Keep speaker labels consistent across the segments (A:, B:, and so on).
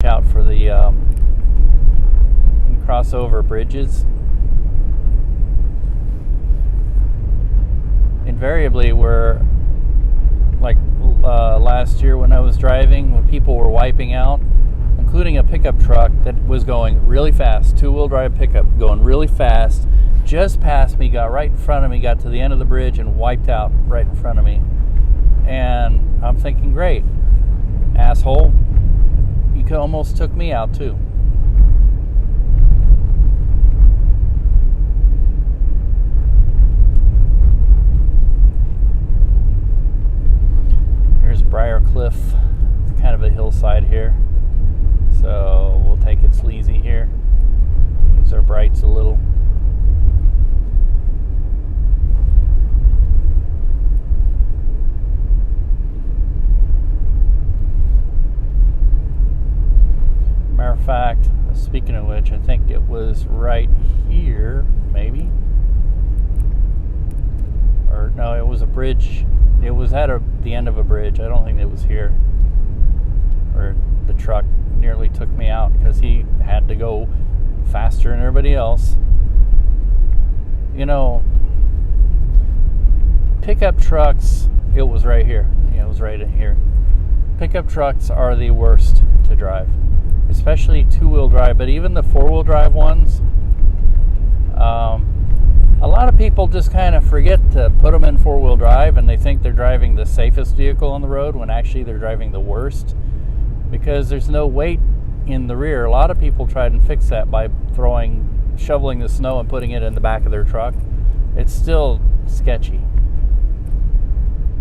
A: out for the crossover bridges. Invariably, we're like last year when I was driving, when people were wiping out, including a pickup truck that was going really fast, two-wheel drive pickup going really fast, just passed me, got right in front of me, got to the end of the bridge and wiped out right in front of me. And I'm thinking, great, asshole, you almost took me out too. Here's Briar Cliff. It's kind of a hillside here, so we'll take it sleazy here. Use our brights a little. Matter of fact, speaking of which, I think it was right here, maybe. Or no, it was a bridge. It was at the end of a bridge. I don't think it was here. Or the truck nearly took me out because he had to go faster than everybody else. You know, pickup trucks, it was right here. Yeah, it was right in here. Pickup trucks are the worst to drive, especially two-wheel drive, but even the four-wheel drive ones. A lot of people just kind of forget to put them in four-wheel drive, and they think they're driving the safest vehicle on the road when actually they're driving the worst, because there's no weight in the rear. A lot of people try and fix that by shoveling the snow and putting it in the back of their truck. It's still sketchy.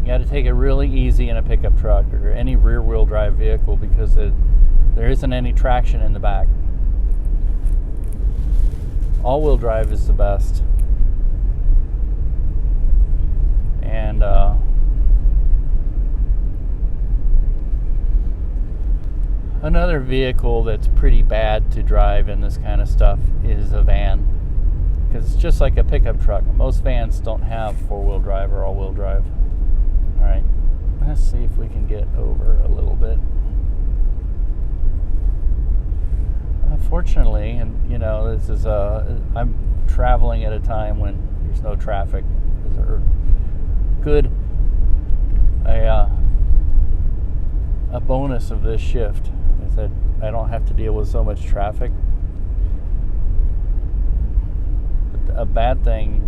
A: You got to take it really easy in a pickup truck or any rear-wheel drive vehicle, because there isn't any traction in the back. All-wheel drive is the best. And another vehicle that's pretty bad to drive in this kind of stuff is a van, because it's just like a pickup truck. Most vans don't have four-wheel drive or all-wheel drive. All right, let's see if we can get over a little bit. Fortunately, and you know, this is I'm traveling at a time when there's no traffic. These are good. A bonus of this shift is that I don't have to deal with so much traffic. But a bad thing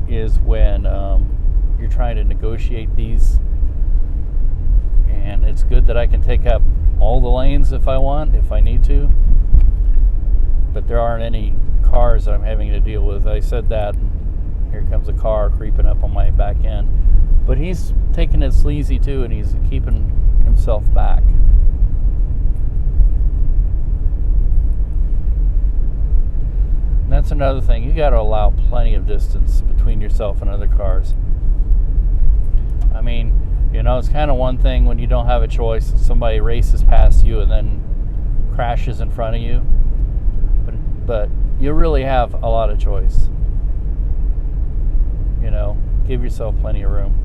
A: is when you're trying to negotiate these, and it's good that I can take up all the lanes if I need to, but there aren't any cars that I'm having to deal with. I said that, and here comes a car creeping up on my back end, but he's taking it sleazy too, and he's keeping himself back. And that's another thing, you got to allow plenty of distance between yourself and other cars. I mean, you know, it's kind of one thing when you don't have a choice and somebody races past you and then crashes in front of you, but you really have a lot of choice. You know, give yourself plenty of room.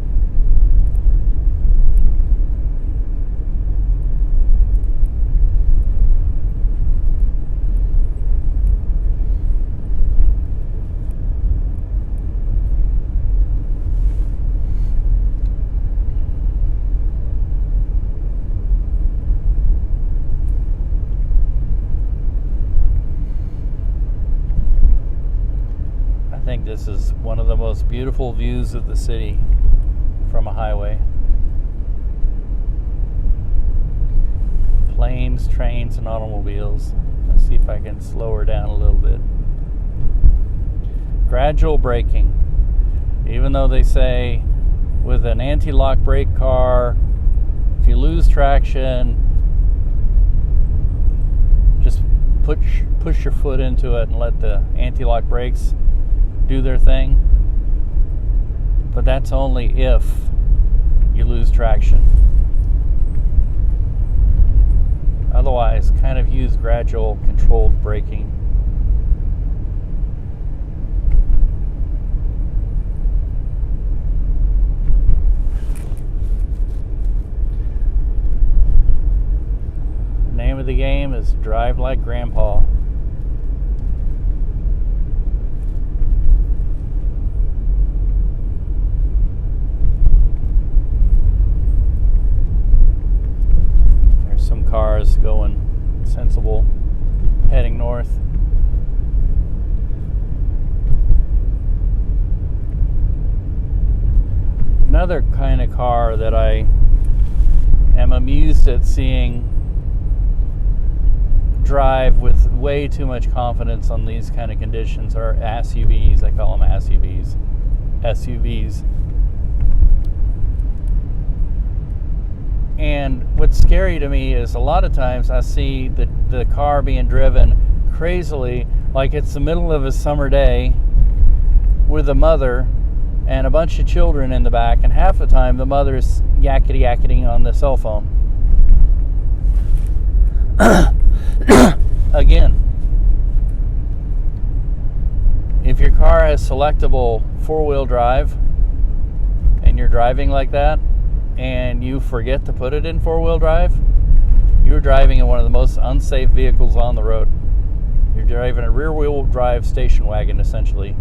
A: I think this is one of the most beautiful views of the city from a highway. Planes, trains, and automobiles. Let's see if I can slow her down a little bit. Gradual braking. Even though they say with an anti-lock brake car, if you lose traction, just push your foot into it and let the anti-lock brakes do their thing. But that's only if you lose traction. Otherwise, kind of use gradual controlled braking. The name of of the game is drive like grandpa. There's some cars going sensible, heading north. Another kind of car that I am amused at seeing drive with way too much confidence on these kind of conditions are SUVs. I call them SUVs. And what's scary to me is a lot of times I see the car being driven crazily, like it's the middle of a summer day with a mother and a bunch of children in the back, and half the time the mother's yakety-yakketing on the cell phone. Again, if your car has selectable four-wheel drive and you're driving like that and you forget to put it in four-wheel drive, you're driving in one of the most unsafe vehicles on the road. You're driving a rear-wheel drive station wagon, essentially,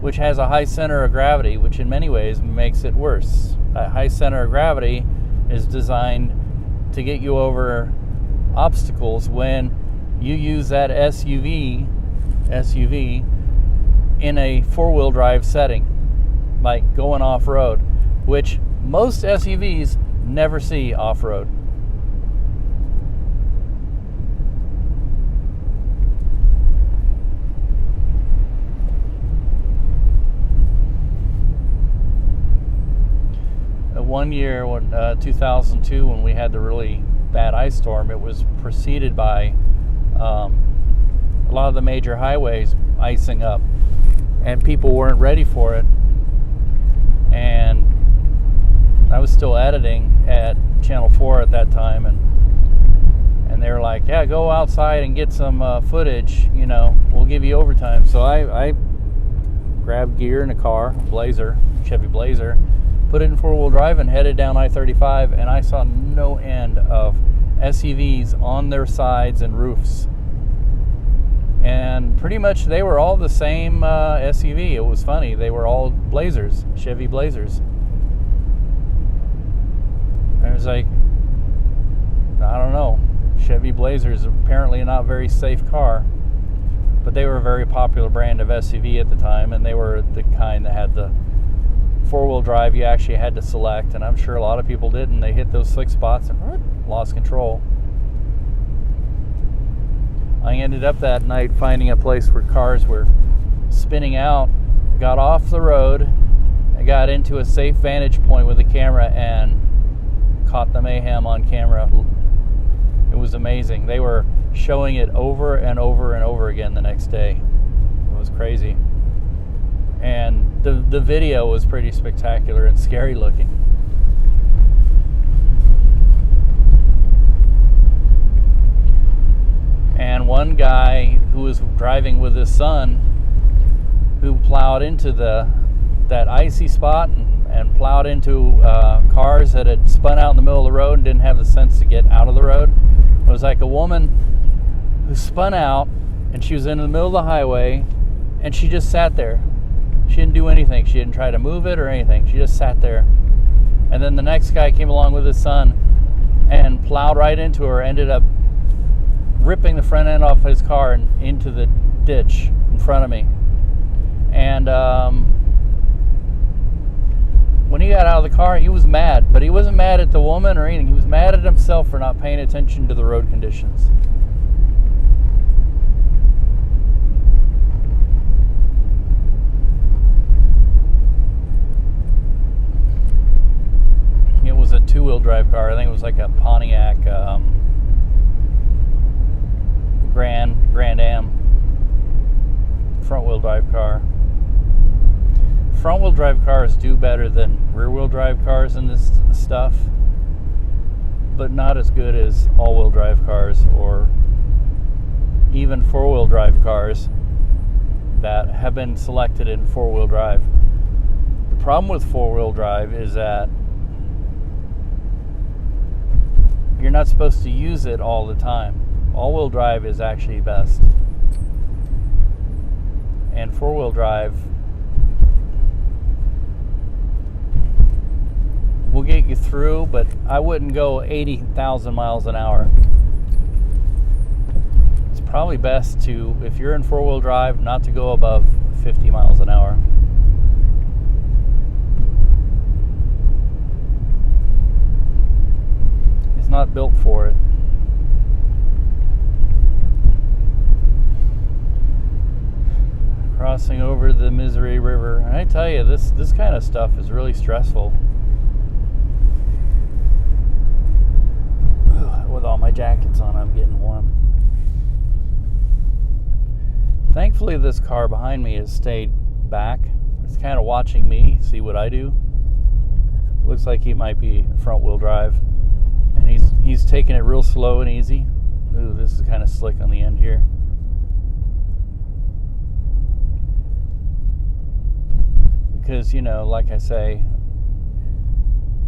A: which has a high center of gravity, which in many ways makes it worse. That high center of gravity is designed to get you over obstacles when you use that SUV in a four-wheel drive setting, like going off-road, which most SUVs never see off-road. One year, 2002, when we had the really bad ice storm, it was preceded by a lot of the major highways icing up, and people weren't ready for it. And I was still editing at Channel 4 at that time, and they were like, yeah, go outside and get some footage, we'll give you overtime. So I grabbed gear in a car, Chevy Blazer, put it in four-wheel drive and headed down I-35, and I saw no end of SUVs on their sides and roofs. And pretty much they were all the same SUV. It was funny. They were all Blazers, Chevy Blazers. And it was like, I don't know. Chevy Blazers apparently not a very safe car, but they were a very popular brand of SUV at the time, and they were the kind that had the four-wheel drive you actually had to select, and I'm sure a lot of people did, and they hit those slick spots and lost control. I ended up that night finding a place where cars were spinning out, got off the road, I got into a safe vantage point with the camera and caught the mayhem on camera. It was amazing. They were showing it over and over and over again the next day. It was crazy. And the video was pretty spectacular and scary looking. And one guy who was driving with his son, who plowed into that icy spot and plowed into cars that had spun out in the middle of the road and didn't have the sense to get out of the road. It was like a woman who spun out, and she was in the middle of the highway, and she just sat there. She didn't do anything. She didn't try to move it or anything. She just sat there. And then the next guy came along with his son and plowed right into her, ended up ripping the front end off his car and into the ditch in front of me. And when he got out of the car, he was mad. But he wasn't mad at the woman or anything. He was mad at himself for not paying attention to the road conditions. It was a two-wheel drive car. I think it was like a Pontiac Grand Am front-wheel drive car. Front-wheel drive cars do better than rear-wheel drive cars in this stuff, but not as good as all-wheel drive cars or even four-wheel drive cars that have been selected in four-wheel drive. The problem with four-wheel drive is that you're not supposed to use it all the time. All-wheel drive is actually best. And four-wheel drive will get you through, but I wouldn't go 80,000 miles an hour. It's probably best to, if you're in four-wheel drive, not to go above 50 miles an hour. It's not built for it. Crossing over the Missouri River. And I tell you, this kind of stuff is really stressful. With all my jackets on, I'm getting warm. Thankfully, this car behind me has stayed back. It's kind of watching me, see what I do. Looks like he might be front-wheel drive. And he's taking it real slow and easy. Ooh, this is kind of slick on the end here. Because, you know, like I say,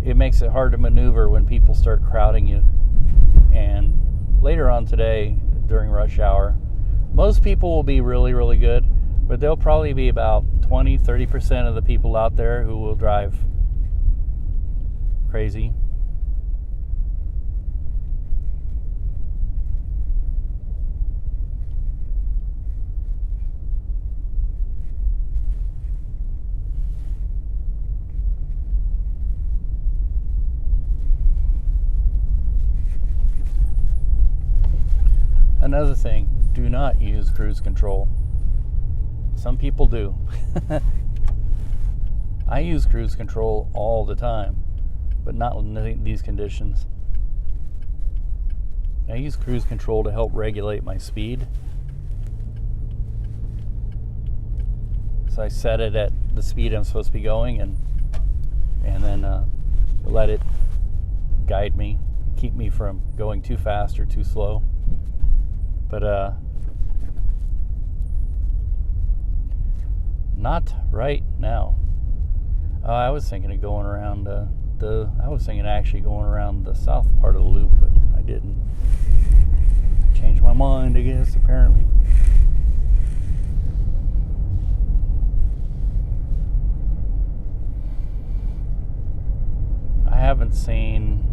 A: it makes it hard to maneuver when people start crowding you. And later on today, during rush hour, most people will be really, really good, but there'll probably be about 20-30% of the people out there who will drive crazy. Another thing, do not use cruise control. Some people do. I use cruise control all the time, but not in these conditions. I use cruise control to help regulate my speed. So I set it at the speed I'm supposed to be going, and then let it guide me, keep me from going too fast or too slow. But not right now. I was thinking of going around actually going around the south part of the loop, but I didn't. Changed my mind, I guess, apparently. I haven't seen.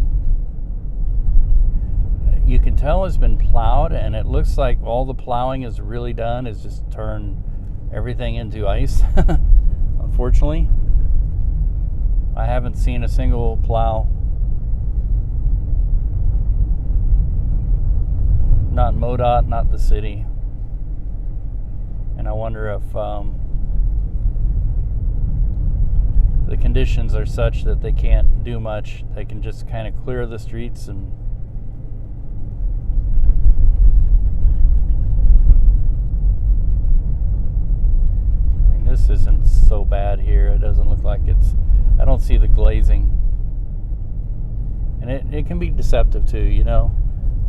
A: You can tell it's been plowed, and it looks like all the plowing is really done is just turn everything into ice. Unfortunately, I haven't seen a single plow. Not MoDOT, not the city. And I wonder if the conditions are such that they can't do much. They can just kind of clear the streets and this isn't so bad here. It doesn't look like I don't see the glazing. And it can be deceptive too, you know.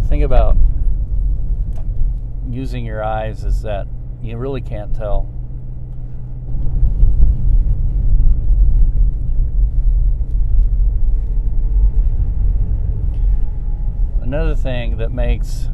A: The thing about using your eyes is that you really can't tell. Another thing that makes